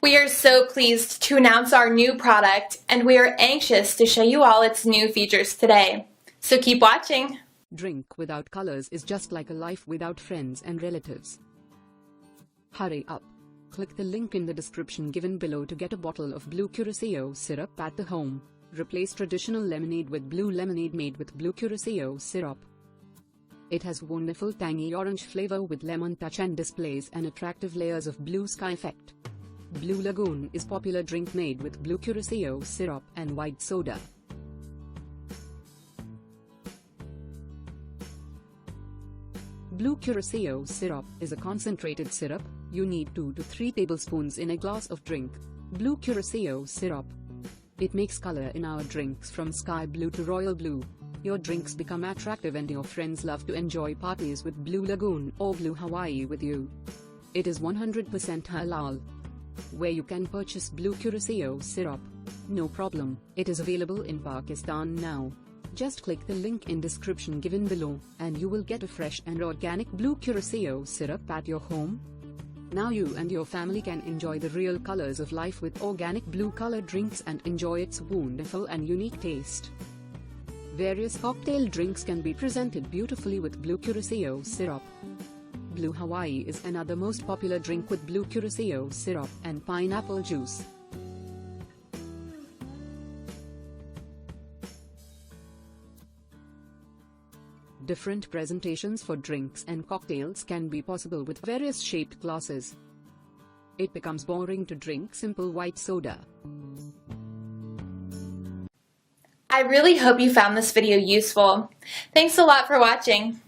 We are so pleased to announce our new product, and we are anxious to show you all its new features today. So keep watching. Drink without colors is just like a life without friends and relatives. Hurry up. Click the link in the description given below to get a bottle of blue Curacao syrup at the home. Replace traditional lemonade with blue lemonade made with blue Curacao syrup. It has wonderful tangy orange flavor with lemon touch and displays an attractive layers of blue sky effect. Blue Lagoon is popular drink made with blue Curacao syrup and white soda. Blue Curacao syrup is a concentrated syrup. You need 2 to 3 tablespoons in a glass of drink. Blue Curacao syrup. It makes color in our drinks from sky blue to royal blue. Your drinks become attractive and your friends love to enjoy parties with Blue Lagoon or Blue Hawaii with you. It is 100% halal. Where you can purchase blue Curacao syrup. No problem, it is available in Pakistan now. Just click the link in description given below, and you will get a fresh and organic blue Curacao syrup at your home. Now you and your family can enjoy the real colors of life with organic blue colored drinks and enjoy its wonderful and unique taste. Various cocktail drinks can be presented beautifully with blue Curacao syrup. Blue Hawaii is another most popular drink with blue Curacao syrup and pineapple juice. Different presentations for drinks and cocktails can be possible with various shaped glasses. It becomes boring to drink simple white soda. I really hope you found this video useful. Thanks a lot for watching.